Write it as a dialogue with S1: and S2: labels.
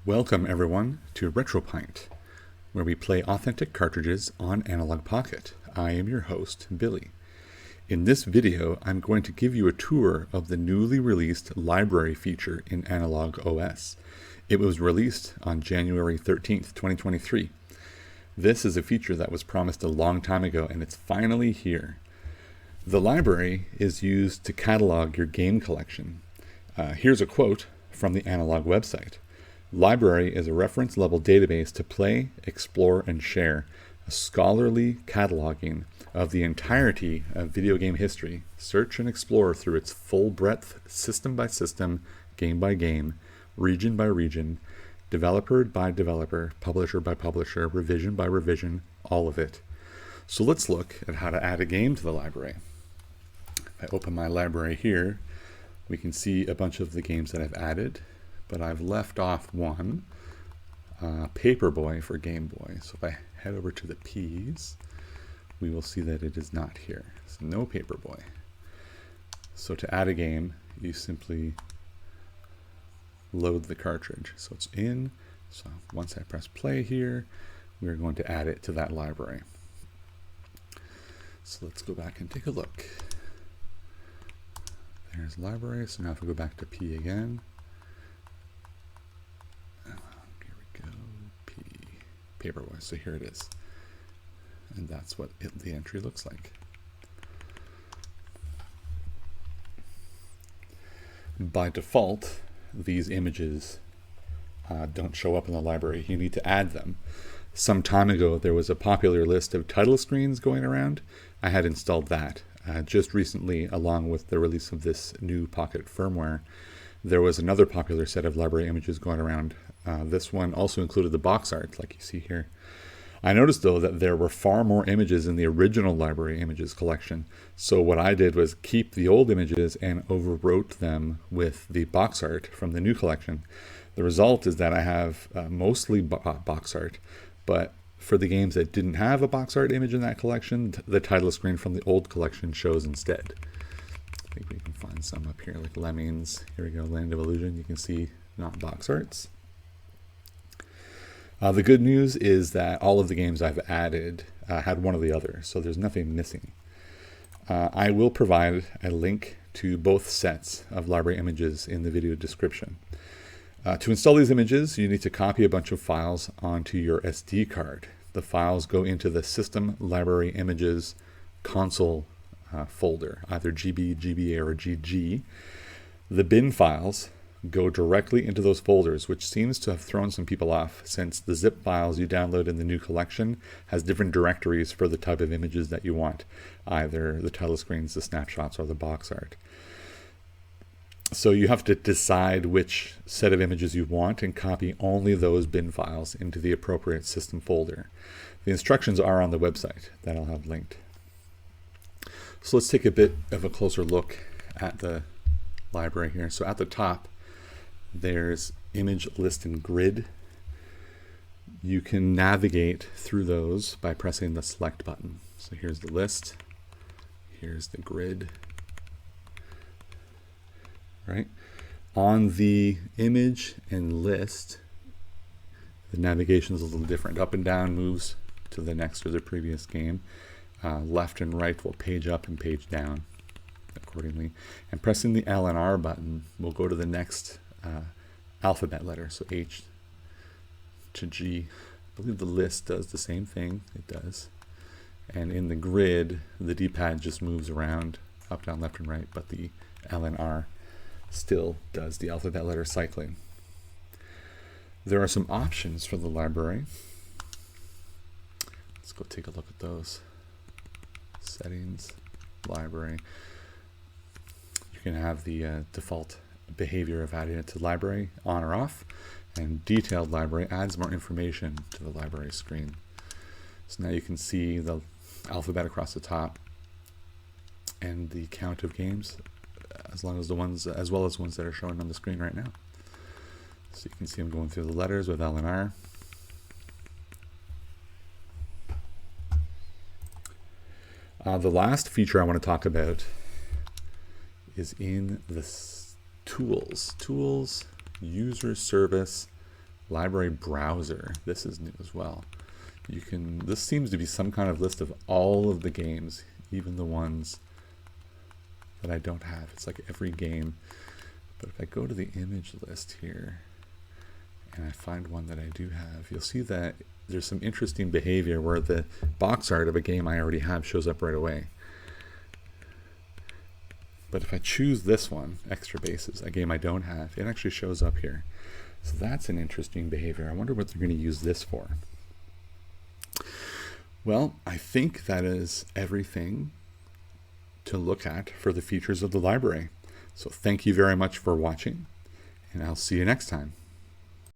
S1: Welcome everyone to RetroPint, where we play authentic cartridges on Analogue Pocket. I am your host, Billy. In this video, I'm going to give you a tour of the newly released library feature in Analogue OS. It was released on January 13th, 2023. This is a feature that was promised a long time ago, and it's finally here. The library is used to catalog your game collection. Here's a quote from the Analogue website. Library is a reference-level database to play, explore, and share, a scholarly cataloging of the entirety of video game history. Search and explore through its full breadth, system by system, game by game, region by region, developer by developer, publisher by publisher, revision by revision, all of it. So let's look at how to add a game to the library. If I open my library here, we can see a bunch of the games that I've added, but I've left off one, Paperboy for Game Boy. So if I head over to the P's, we will see that it is not here. So no Paperboy. So to add a game, you simply load the cartridge. So it's in. So once I press play here, we're going to add it to that library. So let's go back and take a look. There's library. So now if we go back to P again, here we go, P, Paperboy. So here it is. And that's what the entry looks like. By default, these images don't show up in the library. You need to add them. Some time ago, there was a popular list of title screens going around. I had installed that. Just recently, along with the release of this new Pocket firmware, there was another popular set of library images going around. This one also included the box art, like you see here. I noticed, though, that there were far more images in the original library images collection. So what I did was keep the old images and overwrote them with the box art from the new collection. The result is that I have mostly box art, but for the games that didn't have a box art image in that collection, the title screen from the old collection shows instead. I think we can find some up here, like Lemmings. Here we go, Land of Illusion. You can see not box arts. The good news is that all of the games I've added had one or the other, so there's nothing missing. I will provide a link to both sets of library images in the video description. To install these images, you need to copy a bunch of files onto your SD card. The files go into the System Library Images console folder, either GB, GBA, or GG. The bin files go directly into those folders, which seems to have thrown some people off, since the zip files you download in the new collection has different directories for the type of images that you want, either the title screens, the snapshots, or the box art. So you have to decide which set of images you want and copy only those bin files into the appropriate system folder. The instructions are on the website that I'll have linked. So let's take a bit of a closer look at the library here. So at the top, there's image, list, and grid. You can navigate through those by pressing the select button. So here's the list, here's the grid. Right? On the image and list, the navigation is a little different. Up and down moves to the next or the previous game. Left and right will page up and page down accordingly. And pressing the L and R button will go to the next alphabet letter, so H to G. I believe the list does the same thing. It does. And in the grid, the D-pad just moves around up, down, left, and right, but the L and R still does the alphabet letter cycling. There are some options for the library. Let's go take a look at those. Settings, library. You can have the default behavior of adding it to library on or off, and detailed library adds more information to the library screen. So now you can see the alphabet across the top and the count of games, as well as ones that are shown on the screen right now. So you can see I'm going through the letters with L and R. The last feature I want to talk about is in the tools, user service, Library browser. This is new as well. This seems to be some kind of list of all of the games, even the ones that I don't have. It's like every game. But if I go to the image list here and I find one that I do have, you'll see that there's some interesting behavior where the box art of a game I already have shows up right away. But if I choose this one, Extra Bases, a game I don't have, it actually shows up here. So that's an interesting behavior. I wonder what they're going to use this for. Well, I think that is everything to look at for the features of the library. So thank you very much for watching, and I'll see you next time.